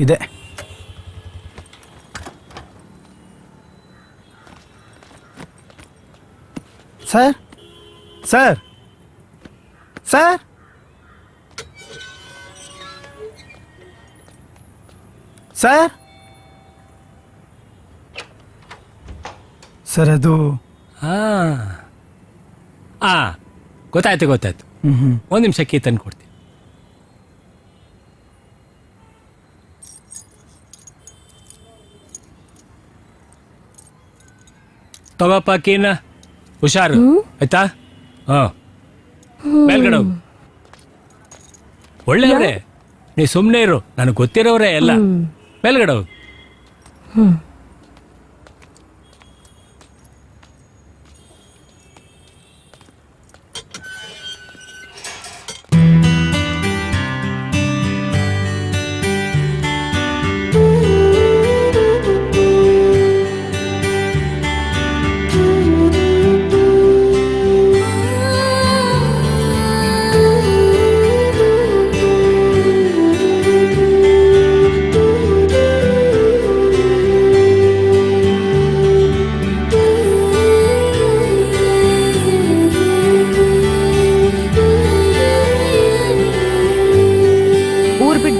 ಇದೆ. Sir sir sir sir sir ಅದು ಗೊತ್ತಾಯ್ತು ಒಂದು ನಿಮಿಷ ಕೀ ತಂದು ಕೊಡ್ತೀನಿ. ತಗೋಪ್ಪ ಕೀನ, ಹುಷಾರು ಆಯ್ತಾ? ಮೇಲ್ಗಡೆ ಹೋಗು. ಒಳ್ಳೆಯವ್ರೆ, ನೀ ಸುಮ್ಮನೆ ಇರು, ನನಗೆ ಗೊತ್ತಿರೋವ್ರೆ ಎಲ್ಲ. ಮೇಲ್ಗಡೆ ಹೋಗು.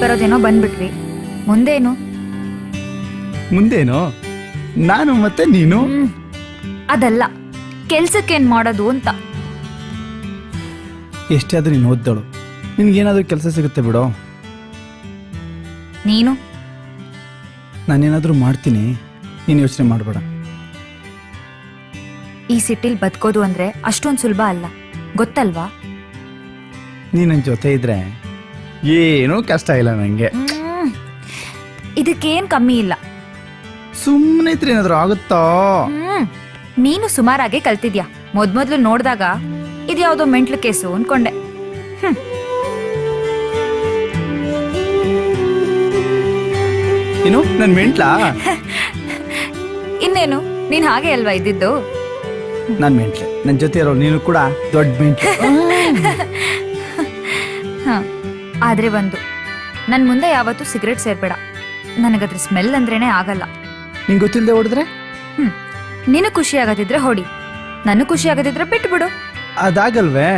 ಬರೋದೇನೋ ಬಂದ್ಬಿಟ್ವಿ, ಮುಂದೇನು ನಾನು ಮತ್ತೆ ನೀನು. ಅದಲ್ಲ, ಕೆಲ್ಸಕ್ಕೇನ್ ಮಾಡೋದು ಅಂತ. ಎಷ್ಟೇ ಆದ್ರೂ ನೀನು ಓದ್ದಳು, ನಿನ್ಗೇನಾದ್ರೂ ಕೆಲಸ ಸಿಗುತ್ತೆ ಬಿಡೋ. ನೀನು ನಾನೇನಾದ್ರೂ ಮಾಡ್ತೀನಿ, ನೀನು ಯೋಚನೆ ಮಾಡಬೇಡ. ಈ ಸಿಟಿಲ್ ಬದುಕೋದು ಅಂದ್ರೆ ಅಷ್ಟೊಂದು ಸುಲಭ ಅಲ್ಲ, ಗೊತ್ತಲ್ವಾ? ನೀ ನನ್ನ ಜೊತೆ ಇದ್ರೆ ಏನೂ ಕಷ್ಟ ಇಲ್ಲ ನನಗೆ. ಇದಕ್ಕೇನ್ ಕಮ್ಮಿ ಇಲ್ಲ. ಸುಮ್ಮನೆ ಇದ್ರೆ ಏನಾದ್ರೂ ಆಗುತ್ತಾ? ನೀನು ಸುಮಾರಾಗೆ ಕಲ್ತಿದ್ಯಾ. ಮೊದ್ಲು ನೋಡ್ದಾಗ ಇದ್ಯಾವುದೋ ಮೆಂಟ್ಲು ಕೇಸು ಅನ್ಕೊಂಡೆ. ಏನು ನನ್ ಮೆಂಟ್ಲಾ? ಇನ್ನೇನು, ನೀನ್ ಹಾಗೆ ಅಲ್ವಾ ಇದ್ದಿದ್ದು? ನನ್ ಮೆಂಟ್ಲೆ, ನನ್ ಜೊತೆ ಇರೋ ನೀನು ಕೂಡ ದೊಡ್ಡ ಮೆಂಟ್ಲೆ. ಆದ್ರೆ ಒಂದು, ನನ್ ಮುಂದೆ ಯಾವತ್ತೂ ಸಿಗರೇಟ್ ಸೇರ್ಬೇಡ. ನನಗದ್ರ ಸ್ಮೆಲ್ ಅಂದ್ರೇನೆ ಆಗಲ್ಲ. ನಿಂಗೆ ಗೊತ್ತಿಲ್ಲದೆ ಹೊಡೆದ್ರೆ? ನೀನು ಖುಷಿ ಆಗದಿದ್ರೆ ಹೊಡಿ, ನನಗೆ ಖುಷಿ ಆಗದಿದ್ರೆ ಬಿಟ್ಬಿಡು. ಅದಾಗಲ್ವೇ?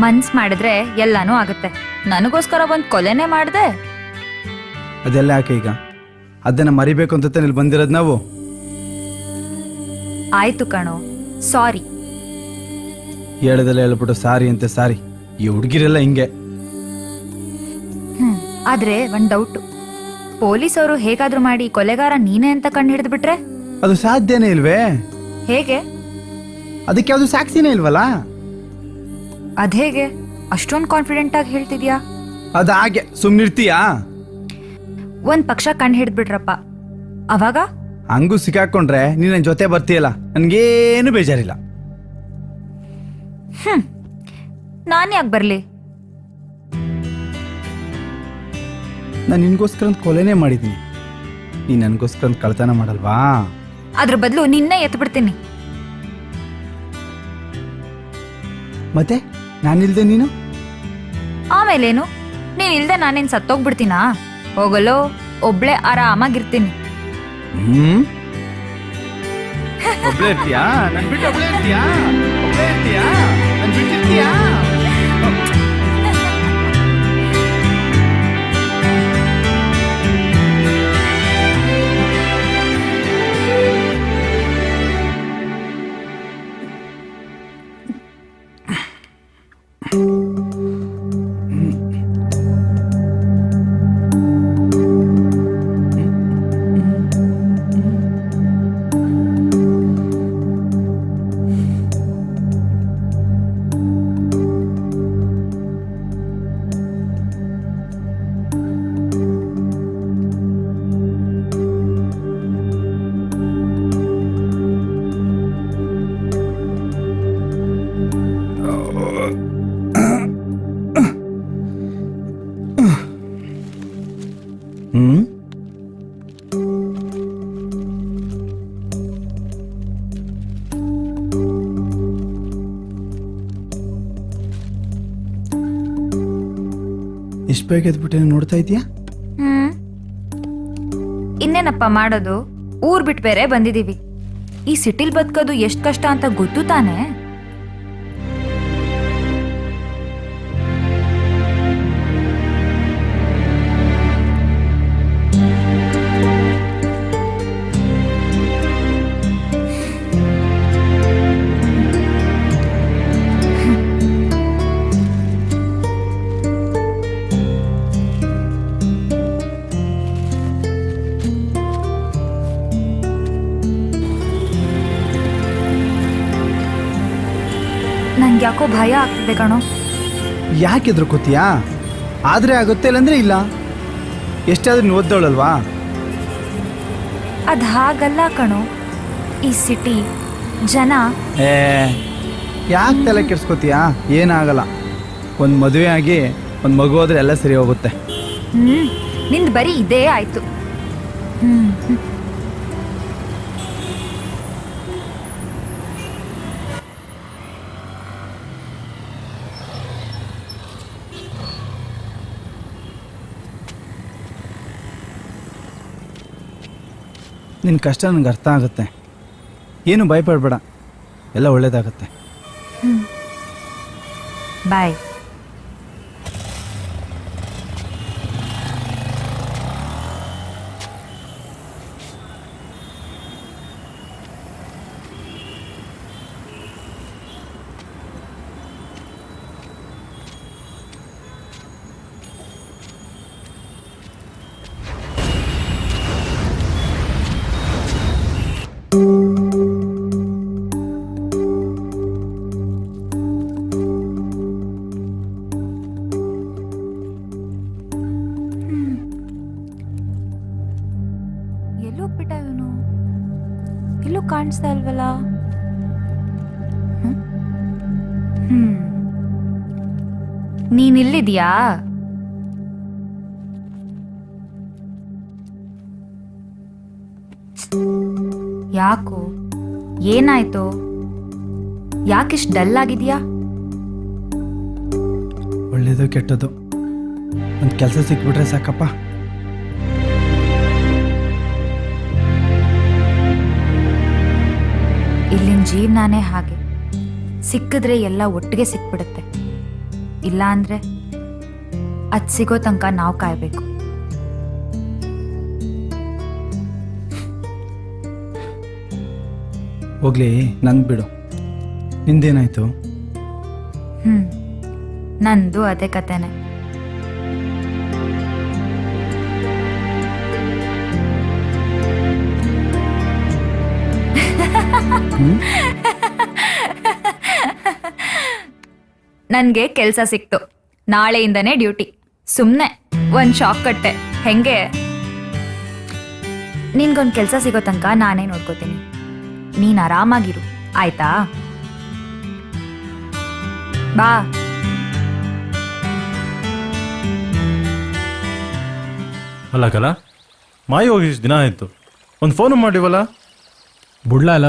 ಮನ್ಸ್ ಮಾಡಿದ್ರೆ ಎಲ್ಲಾನು ಆಗತ್ತೆ. ನನಗೋಸ್ಕರ ಒಂದ್ ಕೊಲೆನೇ ಮಾಡ್ದೆ. ಅದೆಲ್ಲ ಯಾಕೆ ಈಗ? ಅದನ್ನ ಮರಿಬೇಕು ಅಂತ ಇಲ್ಲಿ ಬಂದಿರೋದ್ ನಾವು. ಆಯ್ತು ಕಣೋ, ಸಾರಿ. ಹೇಳದಲ್ಲ ಹೇಳ್ಬಿಟ್ಟು ಸಾರಿ ಅಂತೆ ಸಾರಿ. ಈ ಹುಡುಗಿರೆಲ್ಲ ಹಿಂಗೆ. ಆದ್ರೆ ಒಂದ್ ಡೌಟ್, ಪೊಲೀಸ್ ಅವರು ಹೇಗಾದ್ರೂ ಮಾಡಿ ಕೊಲೆಗಾರ ನೀನೇ ಅಂತ ಕಂಡು ಹಿಡಿದು ಬಿಟ್ರೆ? ಅದು ಸಾಧ್ಯನೇ ಇಲ್ವೇ? ಹೇಗೆ? ಅದಕ್ಕೆ ಯಾವ್ದು ಸಾಕ್ಷಿನೇ ಇಲ್ವಲ್ಲ. ಅದೇಗೆ ಅಷ್ಟೊಂದು ಕಾನ್ಫಿಡೆಂಟ್ ಆಗಿ ಹೇಳ್ತಿದ್ಯಾ? ಅದ ಹಾಗೆ ಸುಮ್ನಿರ್ತೀಯಾ? ಒಂದ್ ಪಕ್ಷ ಕಂಡು ಹಿಡಿದು ಬಿಟ್ರಪ್ಪ, ಅವಾಗ ಹಂಗೂ ಸಿಕ್ಕಾಕೊಂಡ್ರೆ ನೀನ್ ನನ್ ಜೊತೆ ಬರ್ತೀಯಲ್ಲ, ನನ್ಗೇನು ಬೇಜಾರಿಲ್ಲ. ನಾನ್ ಯಾಕೆ ಬರ್ಲಿ? ನಾನು ನಿನ್ಗೋಸ್ಕರ ಕೊಲೆನೇ ಮಾಡಿದ್ದೀನಿ, ನೀನ್ ನನ್ಗೋಸ್ಕರ ಕಳ್ತನ ಮಾಡಲ್ವಾ? ಅದ್ರ ಬದಲು ನಿನ್ನೆ ಎತ್ಬಿಡ್ತೀನಿ. ಮತ್ತೆ ನಾನಿಲ್ದೆ ನೀನು? ಆಮೇಲೇನು? ನೀನ್ ಇಲ್ದೆ ನಾನೇನ್ ಸತ್ತೋಗ್ಬಿಡ್ತೀನಾ? ಹೋಗಲೋ, ಒಬ್ಳೆ ಆರಾಮಾಗಿರ್ತೀನಿ. ಒಬ್ಳೆ ಇರ್ತೀಯಾ? ನನ್ ಬಿಟ್ಟು ಒಬ್ಳೆ ಇರ್ತೀಯಾ? ಒಬ್ಳೆ ಇರ್ತೀಯಾ? ನನ್ ಬಿಟ್ಟಿರ್ತೀಯಾ? ಎಷ್ಟು ಬೇಗ ಎದ್ಬಿಟ್ಟೆ ನೋಡ್ತಾ ಇದೀಯಾ? ಇನ್ನೇನಪ್ಪ ಮಾಡೋದು, ಊರ್ ಬಿಟ್ಟು ಬೇರೆ ಬಂದಿದೀವಿ. ಈ ಸಿಟಿಲ್ ಬದುಕೋದು ಎಷ್ಟ್ ಕಷ್ಟ ಅಂತ ಗೊತ್ತು ತಾನೆ. ನಂಗೆ ಯಾಕೋ ಭಯ ಆಗ್ತಿದೆ ಕಣೋ. ಯಾಕೆ ಎದ್ರುಕೋತೀಯಾ? ಆದ್ರೆ ಆಗುತ್ತೆ, ಇಲ್ಲಂದ್ರೆ ಇಲ್ಲ. ಎಷ್ಟಾದ್ರೂ ನೀವು ಓದ್ದವಳಲ್ವಾ? ಅದ್ ಹಾಗಲ್ಲ ಕಣೋ, ಈ ಸಿಟಿ ಜನ. ಯಾಕೆ ತಲೆ ಕೆಡ್ಸ್ಕೋತೀಯಾ? ಏನಾಗಲ್ಲ. ಒಂದು ಮದುವೆ ಆಗಿ ಒಂದು ಮಗು ಹೋದ್ರೆ ಎಲ್ಲ ಸರಿ ಹೋಗುತ್ತೆ. ನಿಂದು ಬರೀ ಇದೇ ಆಯ್ತು. ನಿನ್ನ ಕಷ್ಟ ನನಗೆ ಅರ್ಥ ಆಗುತ್ತೆ. ಏನು ಭಯಪಡಬೇಡ, ಎಲ್ಲ ಒಳ್ಳೇದಾಗತ್ತೆ. ಬಾಯ್. ಎಲ್ಲೋಗ್ಬಿಟ್ಟ ಇವನು? ಎಲ್ಲೂ ಕಾಣಿಸ್ತಾ ಇಲ್ವಲ್ಲ. ನೀನಿಲ್ಲಿದ್ಯಾ? ಯಾಕೋ, ಏನಾಯ್ತು? ಯಾಕಿಷ್ಟು ಡಲ್ ಆಗಿದ್ಯಾ? ಒಳ್ಳೇದು ಕೆಟ್ಟದ್ದು ಒಂದು ಕೆಲಸ ಸಿಕ್ಬಿಟ್ರೆ ಸಾಕಪ್ಪ. ಇಲ್ಲಿನ ಜೀವನಾನೇ ಹಾಗೆ, ಸಿಕ್ಕಿದ್ರೆ ಎಲ್ಲ ಒಟ್ಟಿಗೆ ಸಿಕ್ಬಿಡುತ್ತೆ. ಇಲ್ಲ ಅಂದ್ರೆ ಅದ್ ಸಿಗೋ ತನಕ ನಾವು ಕಾಯ್ಬೇಕು. ಹೋಗ್ಲಿ, ನಂದು ಬಿಡು. ನಿಂದೇನಾಯ್ತು? ನಂದು ಅದೇ ಕತೆನೆ. ನನ್ಗೆ ಕೆಲ್ಸ ಸಿಕ್ತು, ನಾಳೆಯಿಂದನೇ ಡ್ಯೂಟಿ. ಸುಮ್ನೆ ಒಂದ್ ಶಾಕ್ ಕಟ್ಟೆ. ಹೆಂಗೆ? ನಿನ್ಗೊಂದ್ ಕೆಲ್ಸ ಸಿಗೋ ತನಕ ನಾನೇ ನೋಡ್ಕೋತೀನಿ. ನೀನ್ ಆರಾಮಾಗಿರು, ಆಯ್ತಾ? ಬಾ. ಅಲ್ಲ ಕಲ, ಮಾಯಿ ಹೋಗಿ ಇಷ್ಟು ದಿನ ಆಯಿತು, ಒಂದು ಫೋನು ಮಾಡಿವಲ್ಲ. ಬಿಡ್ಲಲ್ಲ,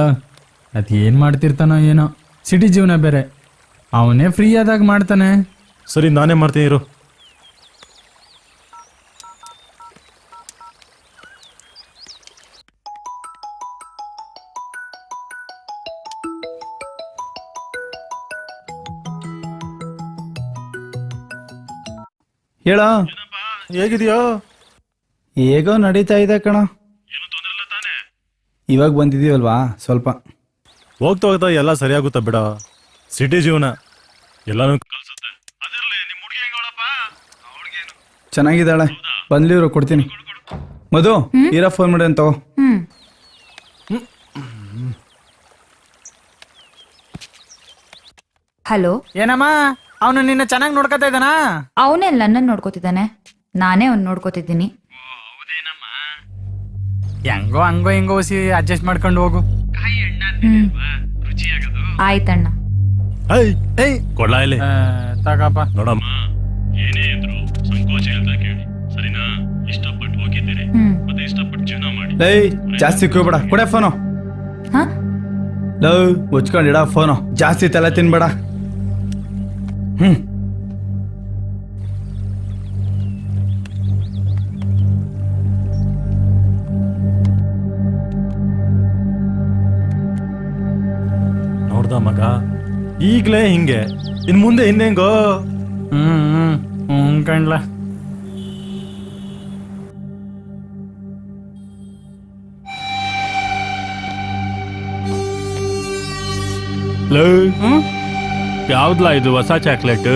ಅದು ಏನು ಮಾಡ್ತಿರ್ತಾನೋ ಏನೋ. ಸಿಟಿ ಜೀವನ ಬೇರೆ, ಅವನೇ ಫ್ರೀ ಆದಾಗ ಮಾಡ್ತಾನೆ. ಸರಿ, ನಾನೇ ಮಾಡ್ತೀನಿ ಇರು. ಹೇಳ, ಹೇಗಿದೆಯೋ? ಹೇಗೋ ನಡೀತಾ ಇದೆ ಕಣ. ಇವಾಗ ಬಂದಿದೀವಲ್ವಾ, ಸ್ವಲ್ಪ ಹೋಗ್ತಾ ಹೋಗ್ತಾ ಎಲ್ಲ ಸರಿಯಾಗುತ್ತಾ ಬಿಡ. ಸಿಟಿ ಜೀವನ ಎಲ್ಲಾನು ಚೆನ್ನಾಗಿದ್ದಾಳೆ. ಬಂದ್ಲಿವ್ರು ಕೊಡ್ತೀನಿ. ಮಧು, ಇರ ಫೋನ್ ಮಾಡಿ ಅಂತ. ಹಲೋ. ಏನಮ್ಮ, ಅವನು ನಿನ್ನ ಚೆನ್ನಾಗಿ ನೋಡ್ಕೊತಾ ಇದ್ದಾನಾ? ಅವನೇ ನನ್ನನ್ನು ನೋಡ್ಕೋತಿದ್ದಾನೆ, ನಾನೇ ಅವ್ನು ನೋಡ್ಕೋತಿದ್ದೀನಿ. ಹೆಂಗೋ ಹಂಗೋ ಹಿಂಗೋ ಅಡ್ಜಸ್ಟ್ ಮಾಡ್ಕೊಂಡು ಹೋಗು. ಆಯ್ತಣ್ಣ. ಕೊಡ್ಲಾ ಇಲ್ಲಿ ತಗಪ್ಪ. ನೋಡಮ್ಮ, ಏನೇ ಇದ್ರು ಸಂಕೋಚ ಇಲ್ದ ಕೇಳಿ, ಸರಿನಾ? ಇಷ್ಟಪಟ್ಟು ಹೋಗಿದ್ದೀರಿ, ಮತ್ತೆ ಇಷ್ಟಪಟ್ಟು ಜೀವನ ಮಾಡಿ. ಏಯ್, ಜಾಸ್ತಿ ಕೂಬೇಡ, ಕೊಡೆ ಫೋನು. ಲವ್ ಮುಚ್ಕೊಂಡಿಡ ಫೋನು, ಜಾಸ್ತಿ ತಲೆ ತಿನ್ಬೇಡ. ಹೌದಾ ಮಗ, ಈಗ್ಲೇ ಹಿಂಗೆ ಇನ್ ಮುಂದೆ ಹಿಂದೆಂಗೋ? ಕಣ್ಲ. ಯಾವ್ದ್ಲಾ ಇದು ಹೊಸ ಚಾಕ್ಲೇಟ್?